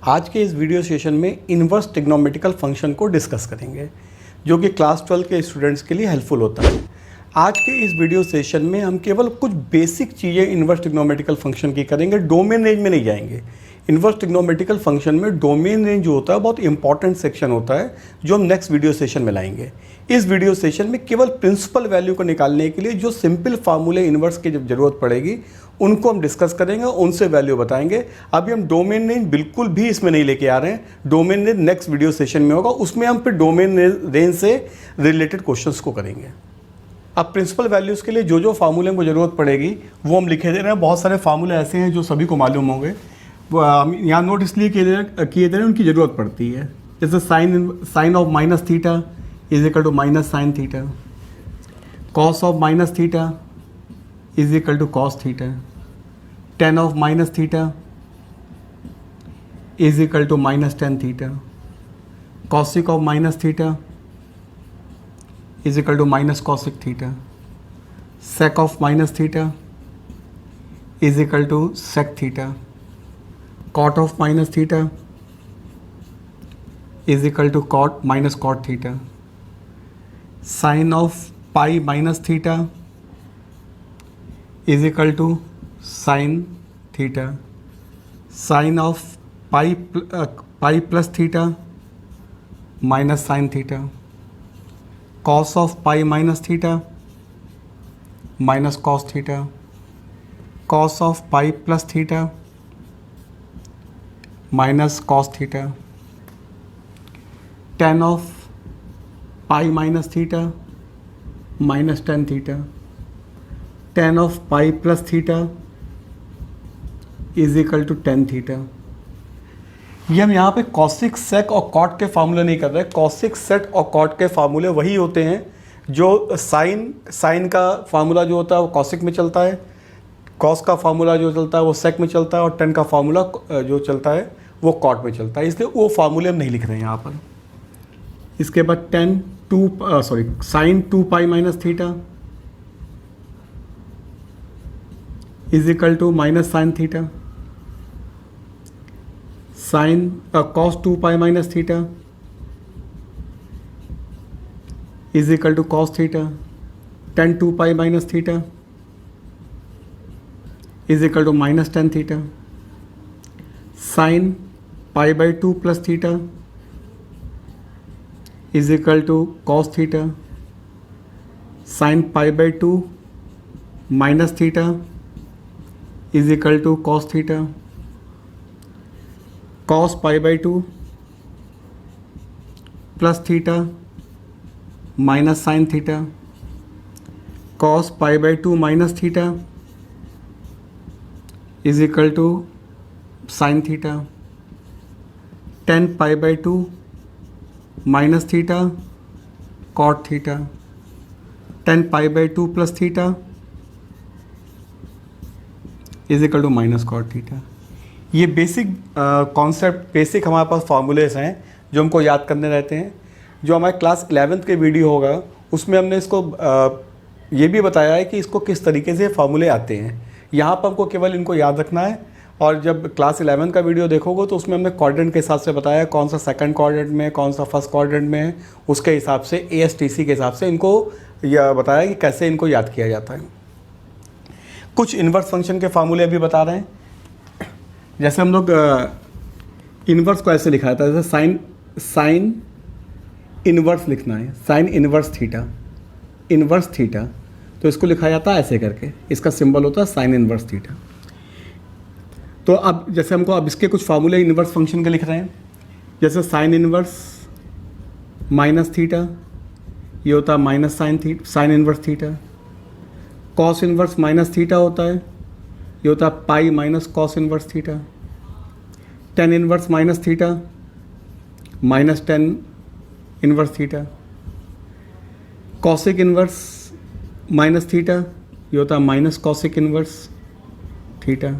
आज के इस वीडियो सेशन में इन्वर्स ट्रिग्नोमेट्रिकल फंक्शन को डिस्कस करेंगे जो कि क्लास 12 के स्टूडेंट्स के लिए हेल्पफुल होता है। आज के इस वीडियो सेशन में हम केवल कुछ बेसिक चीज़ें इन्वर्स ट्रिग्नोमेट्रिकल फंक्शन की करेंगे, डोमेन रेंज में नहीं जाएंगे। इन्वर्स ट्रिग्नोमेट्रिकल फंक्शन में डोमेन रेंज जो होता है बहुत इंपॉर्टेंट सेक्शन होता है जो हम नेक्स्ट वीडियो सेशन में लाएंगे। इस वीडियो सेशन में केवल प्रिंसिपल वैल्यू को निकालने के लिए जो सिंपल फार्मूले इन्वर्स की जब जरूरत पड़ेगी उनको हम डिस्कस करेंगे, उनसे वैल्यू बताएंगे। अभी हम डोमेन रेंज बिल्कुल भी इसमें नहीं लेके आ रहे हैं। Domain range next video session में होगा, उसमें हम फिर डोमेन रेंज से रिलेटेड क्वेश्चंस को करेंगे। अब प्रिंसिपल वैल्यूज़ के लिए जो जो फार्मूले को ज़रूरत पड़ेगी वो हम लिखे दे रहे हैं। बहुत सारे फार्मूले ऐसे हैं जो सभी को मालूम होंगे, वो यहाँ नोट इसलिए किए दे रहे हैं, उनकी ज़रूरत पड़ती है। जैसे sine of minus theta is equal to minus sine theta, cos of minus theta is equal to cos theta, tan of minus theta is equal to minus tan theta, cosec of minus theta is equal to minus cosec theta, sec of minus theta is equal to sec theta, cot of minus theta is equal to cot minus cot theta, sine of pi minus theta is equal to sine theta, sine of pi plus theta minus sine theta, cos of pi minus theta minus cos theta, cos of pi plus theta minus cos theta, tan of pi minus theta minus tan theta, tan of pi plus theta is equal to tan theta. ये हम यहाँ पे cosec, सेक और cot के फार्मूले नहीं कर रहे। कॉसिक, सेक और कॉट के फार्मूले वही होते हैं जो साइन का फार्मूला जो होता है वो कॉसिक में चलता है, कॉस का फार्मूला जो चलता है वो सेक में चलता है, और टेन का फार्मूला जो चलता है वो कॉट में चलता है। इसलिए वो फार्मूले हम नहीं लिख रहे हैं यहाँ पर। इसके बाद sine 2 pi minus theta is equal to minus sine theta, sine cos 2 pi minus theta is equal to cos theta, tan 2 pi minus theta is equal to minus tan theta, sine pi by 2 plus theta is equal to cos theta, sine pi by 2 minus theta is equal to cos theta, cos pi by 2 plus theta minus sine theta, cos pi by 2 minus theta is equal to sine theta, tan pi by 2 minus theta cot theta, tan pi by 2 plus theta is equal to minus cot theta. ये basic concept, basic हमारे पास formulas हैं जो हमको याद करने रहते हैं। जो हमारे क्लास 11th के वीडियो होगा उसमें हमने इसको ये भी बताया है कि इसको किस तरीके से फार्मूले आते हैं। यहाँ पर हमको केवल इनको याद रखना है, और जब क्लास 11 का वीडियो देखोगे तो उसमें हमने क्वाड्रेंट के हिसाब से बताया कौन सा सेकंड क्वाड्रेंट में, कौन सा फर्स्ट क्वाड्रेंट में है, उसके हिसाब से ASTC के हिसाब से इनको यह बताया कि कैसे इनको याद किया जाता है। कुछ इन्वर्स फंक्शन के फार्मूले अभी बता रहे हैं। जैसे हम लोग इन्वर्स को ऐसे लिखा जाता है, जैसे साइन इन्वर्स लिखना है, साइन इन्वर्स थीटा, तो इसको लिखा जाता है ऐसे करके, इसका सिंबल होता है साइन इन्वर्स थीटा। तो अब जैसे हमको अब इसके कुछ फार्मूले इन्वर्स फंक्शन के लिख रहे हैं, जैसे साइन इन्वर्स माइनस थीटा, ये होता है minus sine inverse theta, cos inverse minus theta होता है, ये होता है pi minus cos inverse theta, tan inverse minus theta minus tan inverse theta, cosec inverse minus theta, ये होता है minus cosec inverse theta,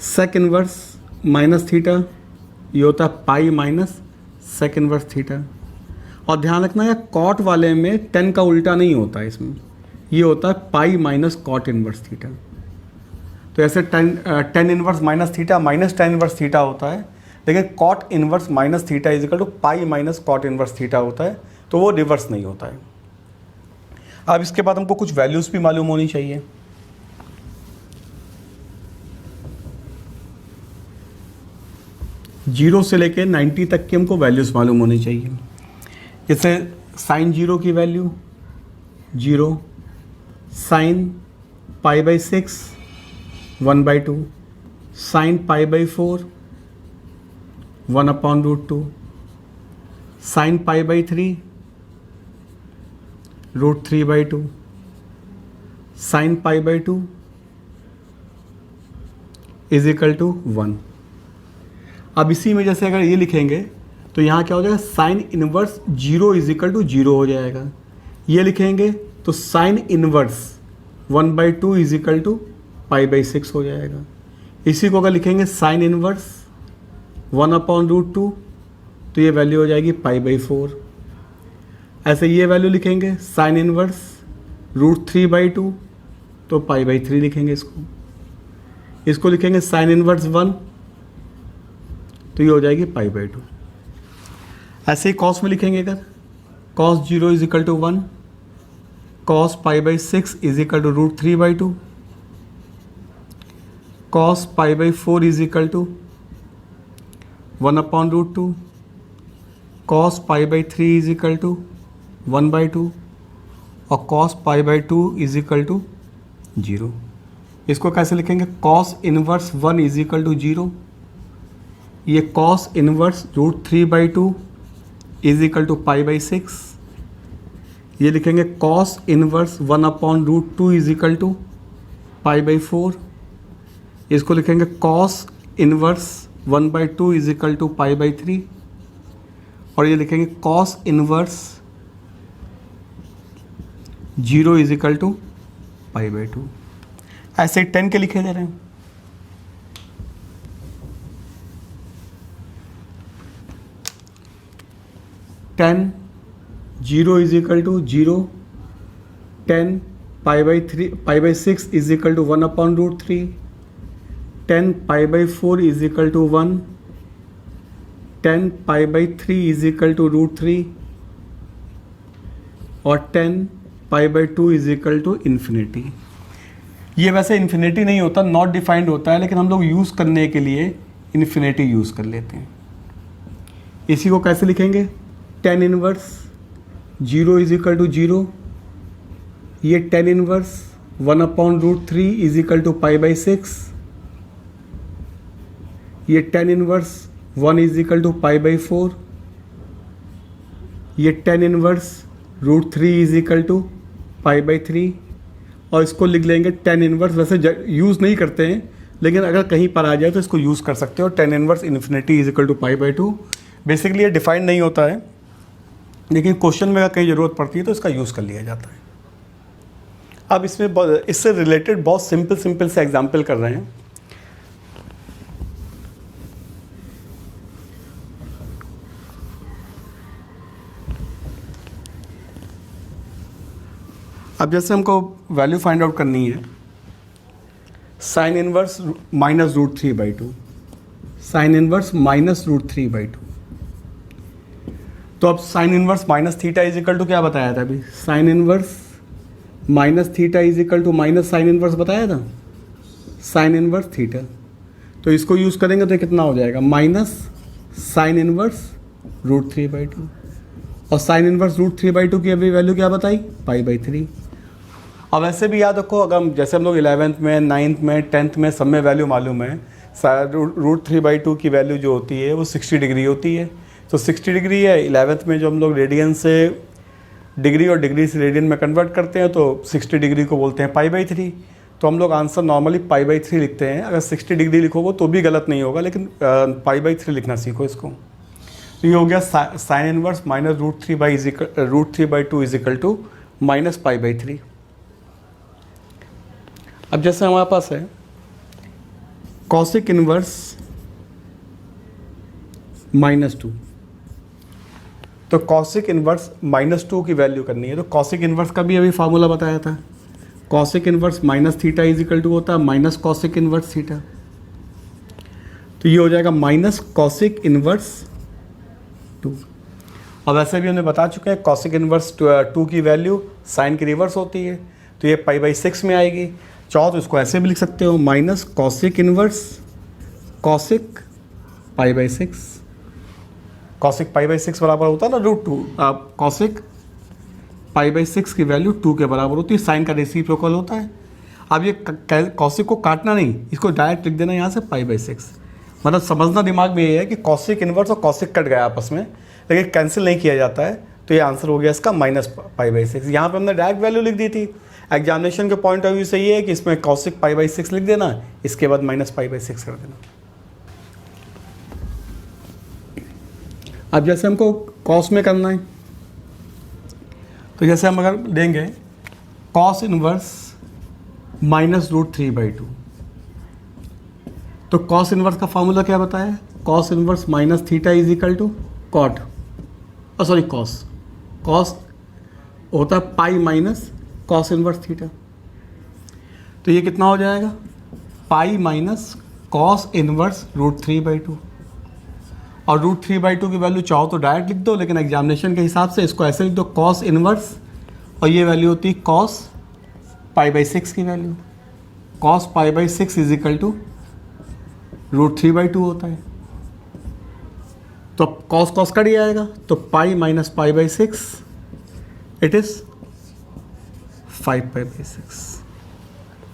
sec inverse minus theta, ये होता है pi minus sec inverse theta. और ध्यान रखना है कॉट वाले में 10 का उल्टा नहीं होता है, इसमें ये होता है pi minus cot inverse theta. तो ऐसे tan inverse minus theta minus tan inverse theta होता है, लेकिन cot inverse minus theta is equal to pi minus cot inverse theta होता है, तो वो रिवर्स नहीं होता है। अब इसके बाद हमको कुछ वैल्यूज़ भी मालूम होनी चाहिए। जीरो से लेके 90 तक की हमको वैल्यूज़ मालूम होनी चाहिए। जैसे साइन जीरो की value 0, sine pi by 6 1/2, sine pi by 4 1/√2, sine pi by 3 √3/2, sine pi by 2 is equal to 1। अब इसी में जैसे अगर ये लिखेंगे तो यहाँ क्या हो जाएगा, sine inverse 0 is equal to 0 हो जाएगा। ये लिखेंगे तो sine inverse 1/2 is equal to पाई/6 हो जाएगा। इसी को अगर लिखेंगे साइन इनवर्स 1/√2 तो ये वैल्यू हो जाएगी पाई/4। ऐसे ये वैल्यू लिखेंगे साइन इनवर्स √3/2 तो पाई/3 लिखेंगे इसको लिखेंगे साइन इनवर्स 1 तो ये हो जाएगी पाई/2। ऐसे ही कॉस में लिखेंगे अगर cos 0 is equal to 1, cos पाई/6 इज इक्वल टू √3/2, कॉस पाई/4 इज इक्वल टू 1/√2, कॉस पाई/3 इज इक्वल टू 1/2 और कॉस पाई/2 इज इक्वल टू 0। इसको कैसे लिखेंगे, cos inverse 1 is equal to 0, ये cos inverse √3/2 is equal to पाई/6, ये लिखेंगे cos inverse 1/√2 is equal to पाई/4, इसको लिखेंगे cos inverse 1/2 is equal to पाई/3 और ये लिखेंगे cos inverse 0 is equal to पाई/2। ऐसे 10 के लिखे दे रहे हैं। टेन 0 इज इक्वल टू 0, 10 पाई/6 इज इक्वल टू 1/√3, 10 पाई/4 इज इक्वल टू 1, 10 पाई/3 इज इक्वल टू √3 और 10 पाई/2 इज इक्वल टू इन्फिनिटी। ये वैसे इन्फिनिटी नहीं होता, नॉट डिफाइंड होता है, लेकिन हम लोग यूज़ करने के लिए इन्फिनिटी यूज़ कर लेते हैं। इसी को कैसे लिखेंगे, tan inverse 0 is equal to 0, ये tan inverse 1/√3 is equal to पाई/6, ये tan inverse 1 is equal to पाई/4, ये tan inverse √3 is equal to पाई/3 और इसको लिख लेंगे टेन इनवर्स। वैसे यूज़ नहीं करते हैं, लेकिन अगर कहीं पर आ जाए तो इसको यूज़ कर सकते हो। Tan inverse infinity is equal to पाई/2। बेसिकली ये डिफाइंड नहीं होता है, लेकिन क्वेश्चन में अगर कहीं ज़रूरत पड़ती है तो इसका यूज़ कर लिया जाता है। अब इसमें इससे रिलेटेड बहुत सिंपल से एग्जाम्पल कर रहे हैं। अब जैसे हमको वैल्यू फाइंड आउट करनी है, साइन इनवर्स -√3/2, साइन इनवर्स -√3/2। तो अब sine inverse minus theta is equal to क्या बताया था अभी, sine inverse minus theta is equal to minus sine inverse बताया था, साइन इनवर्स थीटा। तो इसको यूज़ करेंगे तो कितना हो जाएगा, माइनस साइन इनवर्स √3/2 और साइन इनवर्स √3/2 की अभी वैल्यू क्या बताई, पाई/3। अब ऐसे भी याद रखो, अगर जैसे हम लोग 11th में 9th में 10th में सब में वैल्यू मालूम है, √3/2 की वैल्यू जो होती है वो 60 डिग्री होती है। तो 60 डिग्री है। 11th में जो हम लोग रेडियन से डिग्री और डिग्री से रेडियन में कन्वर्ट करते हैं तो 60 डिग्री को बोलते हैं पाई/3। तो हम लोग आंसर नॉर्मली पाई/3 लिखते हैं। अगर 60 डिग्री लिखोगे तो भी गलत नहीं होगा, लेकिन पाई/3 लिखना सीखो इसको। तो ये हो गया sine inverse -√3/2 is equal to minus पाई/3। अब जैसे हमारे पास है कॉसिक इनवर्स -2, तो कॉसिक इनवर्स -2 की वैल्यू करनी है। तो कॉसिक इनवर्स का भी अभी फार्मूला बताया था, cosec inverse minus theta is equal to होता है माइनस कॉसिक इनवर्स थीटा। तो ये हो जाएगा माइनस कॉसिक इनवर्स 2। और वैसे भी हमने बता चुके हैं कॉसिक इनवर्स 2 की वैल्यू साइन की रिवर्स होती है, तो ये π/6 में आएगी। चाहो तो इसको ऐसे भी लिख सकते हो, minus cosec inverse cosec π/6। Cosec π/6 बराबर होता है ना √2। आप कॉसिक π/6 की वैल्यू 2 के बराबर होती है, साइन का रेसिप्रोकल होता है। अब ये कॉसिक को काटना नहीं, इसको डायरेक्ट लिख देना यहाँ से π/6। मतलब समझना दिमाग में ये है कि कॉसिक इनवर्स और कॉसिक कट गया आपस में, लेकिन कैंसिल नहीं किया जाता है, तो ये आंसर हो गया इसका माइनस π/6। यहाँ पे हमने डायरेक्ट वैल्यू लिख दी थी। एग्जामिनेशन के पॉइंट ऑफ व्यू से ये है कि इसमें कॉसिक π/6 लिख देना, इसके बाद माइनस π/6 कर देना। अब जैसे हमको कॉस में करना है, तो जैसे हम अगर देंगे कॉस इनवर्स -√3/2, तो कॉस इनवर्स का फॉर्मूला क्या बताया? Cos inverse minus theta is equal to cot, sorry cos होता है pi minus cos inverse theta. तो ये कितना हो जाएगा? Pi minus cos inverse √3/2। और √3/2 की वैल्यू चाहो तो डायरेक्ट लिख दो, लेकिन एग्जामिनेशन के हिसाब से इसको ऐसे लिख दो कॉस इनवर्स, और ये वैल्यू होती है कॉस π/6 की value. Cos π/6 is equal to √3/2 होता है। तो कॉस कॉस कट जाएगा, तो पाई माइनस π/6 इट इज 5π/6।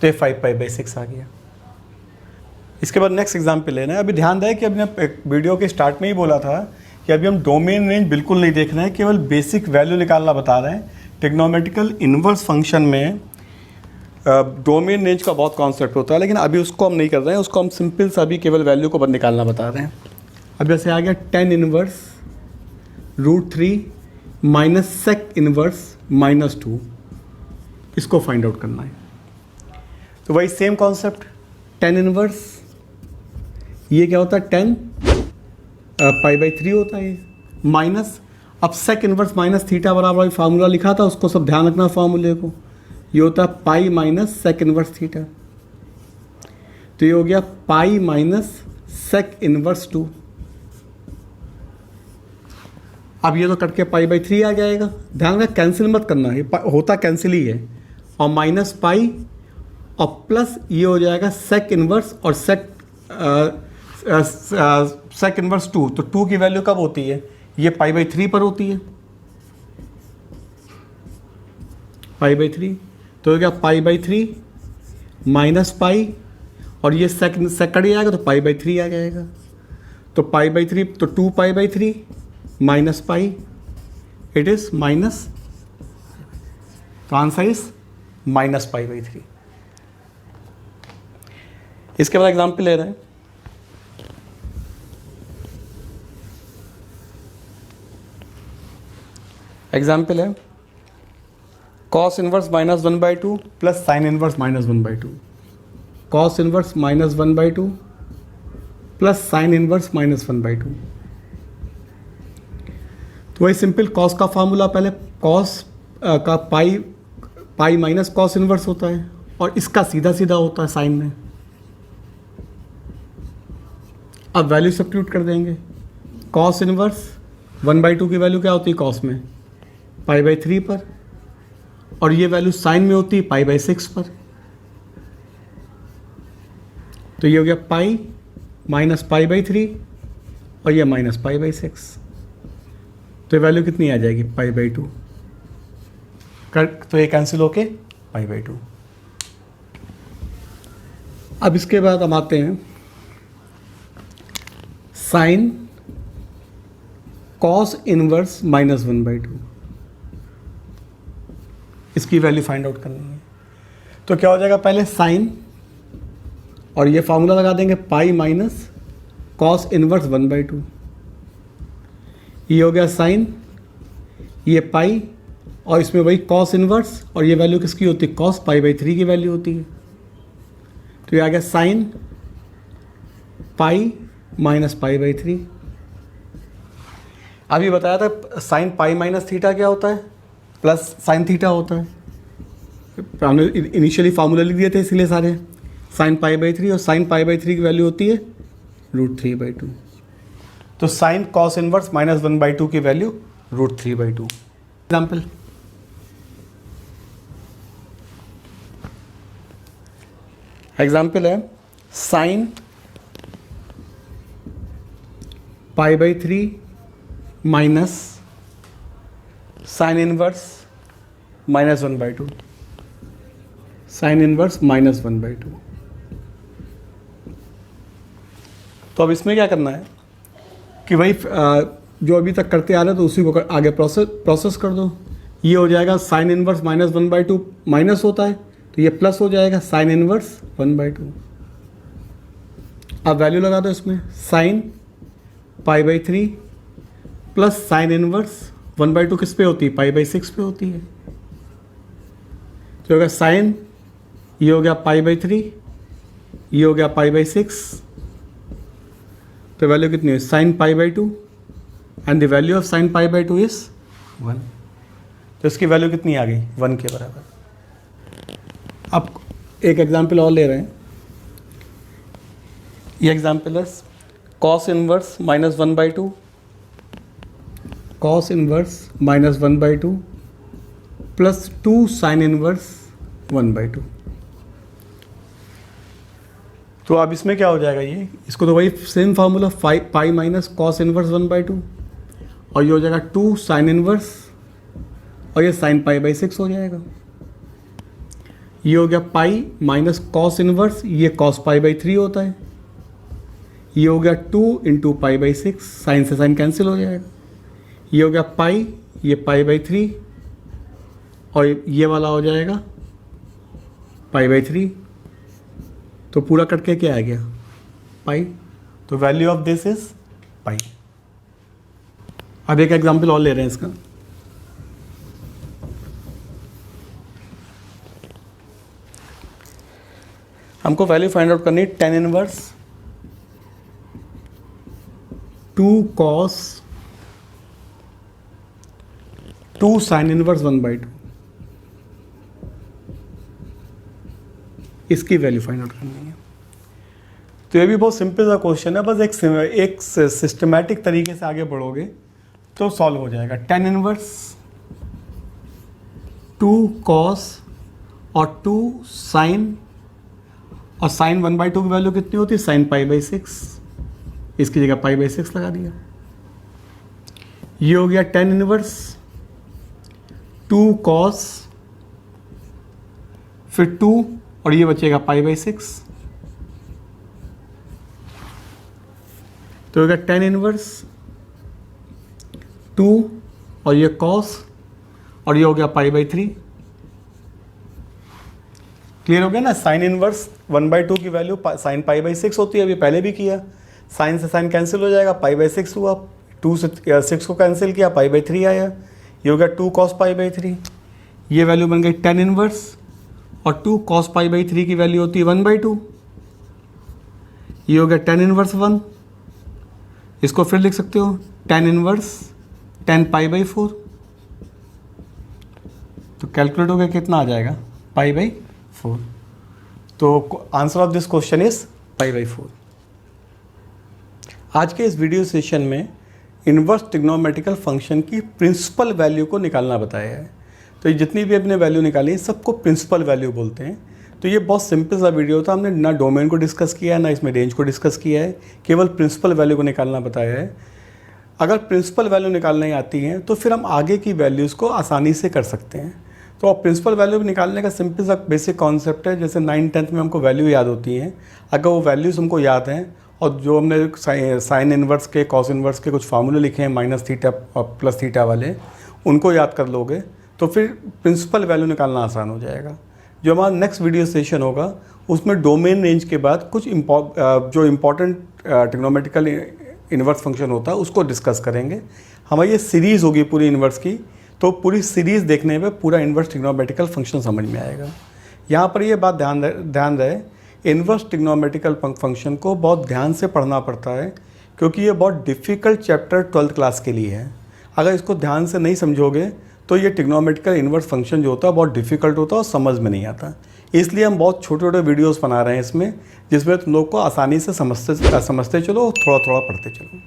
तो ये 5π/6 आ गया। इसके बाद नेक्स्ट एग्जाम्पल लेना है। अभी ध्यान दें कि अभी वीडियो के स्टार्ट में ही बोला था कि अभी हम डोमेन रेंज बिल्कुल नहीं देख रहे हैं, केवल बेसिक वैल्यू निकालना बता रहे हैं। ट्रिग्नोमेट्रिकल इन्वर्स फंक्शन में डोमेन रेंज का बहुत कॉन्सेप्ट होता है, लेकिन अभी उसको हम नहीं कर रहे हैं, उसको हम सिंपल सा अभी केवल वैल्यू को बस निकालना बता रहे हैं। अब जैसे आ गया tan inverse √3 minus sec inverse -2, इसको फाइंड आउट करना है। तो वही सेम कॉन्सेप्ट, tan इनवर्स ये क्या होता है? tan π/3 होता है माइनस, अब सेक इनवर्स माइनस थीटा बराबर फार्मूला लिखा था, उसको सब ध्यान रखना फार्मूले को। ये होता है pi minus sec inverse theta, तो ये हो गया पाई माइनस सेक इनवर्स 2। अब ये तो कट के π/3 आ जाएगा। ध्यान रखना कैंसिल मत करना, ये होता कैंसिल ही है। और माइनस पाई और प्लस ये हो जाएगा सेक इनवर्स और सेक इनवर्स 2। तो 2 की वैल्यू कब होती है? ये π/3 पर होती है, π/3। तो हो गया π/3 माइनस पाई, और ये सेक कट जाएगा तो π/3 आ जाएगा। तो π/3 तो 2π/3 minus pi it is minus, तो आंसर इज माइनस π/3। इसके बाद एग्जाम्पल ले रहे हैं। एग्जाम्पल है cos inverse -1/2 plus sine inverse -1/2। Cos inverse -1/2 plus sine inverse -1/2। तो वही सिंपल कॉस का फार्मूला, पहले कॉस का पाई माइनस कॉस इनवर्स होता है, और इसका सीधा सीधा होता है साइन में। अब वैल्यू सब्स्टिट्यूट कर देंगे। कॉस इनवर्स 1/2 की वैल्यू क्या होती है कॉस में? π/3 पर, और ये वैल्यू साइन में होती है π/6 पर। तो ये हो गया पाई माइनस π/3 और ये माइनस π/6। तो ये वैल्यू कितनी आ जाएगी? π/2। तो ये कैंसिल होके π/2। अब इसके बाद हम आते हैं साइन कॉस इनवर्स -1/2। इसकी वैल्यू फाइंड आउट करनी है। तो क्या हो जाएगा? पहले साइन, और ये फार्मूला लगा देंगे पाई माइनस कॉस इनवर्स 1/2। ये हो गया साइन, ये पाई, और इसमें वही कॉस इनवर्स, और ये वैल्यू किसकी होती है? कॉस π/3 की वैल्यू होती है। तो ये आ गया साइन पाई माइनस π/3। अभी बताया था साइन पाई माइनस थीटा क्या होता है? प्लस साइन थीटा होता है। हमने इनिशियली फार्मूला लिख दिए थे, इसलिए सारे साइन π/3, और साइन π/3 की वैल्यू होती है √3/2। तो साइन कॉस इनवर्स -1/2 की वैल्यू √3/2। एग्जाम्पल है sine π/3 minus sine inverse -1/2, sine inverse -1/2। तो अब इसमें क्या करना है कि भाई जो अभी तक करते आ रहे तो उसी को आगे प्रोसेस कर दो। ये हो जाएगा साइन इनवर्स -1/2 माइनस होता है तो ये प्लस हो जाएगा साइन इनवर्स 1/2। अब वैल्यू लगा दो इसमें, साइन π/3 प्लस साइन इनवर्स 1/2 किस पे होती है, π/6 पे होती है। तो होगा साइन, ये हो गया π/3, ये हो गया π/6, तो वैल्यू कितनी है sine π/2 and the value of sine π/2 is 1। तो इसकी वैल्यू कितनी आ गई, 1 के बराबर। अब एक एग्जाम्पल और ले रहे हैं। ये एग्जाम्पल है cos inverse -1/2, cos inverse -1/2 plus 2 sign inverse 1/2। तो अब इसमें क्या हो जाएगा, ये इसको तो वही सेम फार्मूला पाई माइनस कॉस इनवर्स 1/2 और ये हो जाएगा 2 साइन इनवर्स और ये साइन π/6 हो जाएगा। ये हो गया पाई माइनस कॉस इनवर्स, ये कॉस π/3 होता है। ये हो गया 2 × π/6, साइन से साइन कैंसिल हो जाएगा। ये हो गया पाई, ये π/3 और ये वाला हो जाएगा π/3। तो पूरा करके क्या आ गया, पाई। तो value of this is pi. अब एक एग्जांपल और ले रहे हैं इसका। हमको वैल्यू फाइंड आउट करनी है tan inverse 2 cos 2 sign inverse 1/2, इसकी वैल्यू फाइंड आउट करनी है। तो ये भी बहुत सिंपल सा क्वेश्चन है, बस एक सिस्टमैटिक तरीके से आगे बढ़ोगे तो सॉल्व हो जाएगा। tan इनवर्स 2 cos और 2 साइन, और साइन 1/2 की वैल्यू कितनी होती है, साइन π/6, इसकी जगह π/6 लगा दिया। ये हो गया tan इनवर्स 2 cos फिर 2 और ये बचेगा π/6, तो होगा tan इनवर्स 2 और ये cos और ये हो गया π/3। क्लियर हो गया ना। साइन इनवर्स 1/2 की वैल्यू साइन π/6 होती है, अभी पहले भी किया। साइन से साइन कैंसिल हो जाएगा, π/6 हुआ, 2 से 6 को कैंसिल किया, π/3 आया। ये हो गया 2 cos π/3, ये वैल्यू बन गई tan इनवर्स और 2 cos π/3 की वैल्यू होती है 1/2। ये हो गया tan इनवर्स 1, इसको फिर लिख सकते हो tan इनवर्स tan π/4। तो कैलकुलेट हो गया कितना आ जाएगा, π/4। तो answer of this question is π/4। आज के इस वीडियो सेशन में इन्वर्स ट्रिग्नोमेट्रिकल फंक्शन की प्रिंसिपल वैल्यू को निकालना बताया है। तो ये जितनी भी अपने वैल्यू निकाली सबको प्रिंसिपल वैल्यू बोलते हैं। तो ये बहुत सिंपल सा वीडियो था, हमने ना डोमेन को डिस्कस किया है ना इसमें रेंज को डिस्कस किया है, केवल प्रिंसिपल वैल्यू को निकालना बताया है। अगर प्रिंसिपल वैल्यू निकालने आती हैं तो फिर हम आगे की वैल्यूज़ को आसानी से कर सकते हैं। तो अब प्रिंसिपल वैल्यू निकालने का सिंपल सा बेसिक कॉन्सेप्ट है, जैसे 9th-10th में हमको वैल्यू याद होती हैं। अगर वो वैल्यूज़ हमको याद हैं और जो हमने साइन इनवर्स के कॉस इनवर्स के कुछ फार्मूले लिखे हैं -θ और +θ वाले, उनको याद कर लोगे तो फिर प्रिंसिपल वैल्यू निकालना आसान हो जाएगा। जो हमारा नेक्स्ट वीडियो सेशन होगा उसमें डोमेन रेंज के बाद कुछ जो इम्पॉर्टेंट ट्रिग्नोमेट्रिकल इन्वर्स फंक्शन होता है उसको डिस्कस करेंगे। हमारी ये सीरीज़ होगी पूरी इन्वर्स की, तो पूरी सीरीज़ देखने में पूरा इन्वर्स ट्रिग्नोमेट्रिकल फंक्शन समझ में आएगा। यहाँ पर ये बात ध्यान रहे, इन्वर्स ट्रिग्नोमेट्रिकल फंक्शन को बहुत ध्यान से पढ़ना पड़ता है क्योंकि ये बहुत डिफ़िकल्ट चैप्टर 12th क्लास के लिए है। अगर इसको ध्यान से नहीं समझोगे तो ये ट्रिग्नोमेट्रिकल इन्वर्स फंक्शन जो होता है बहुत डिफ़िकल्ट होता है और समझ में नहीं आता। इसलिए हम बहुत छोटे छोटे वीडियोस बना रहे हैं इसमें, जिसमें तुम लोग को आसानी से समझते चलो, थोड़ा थोड़ा पढ़ते चलो।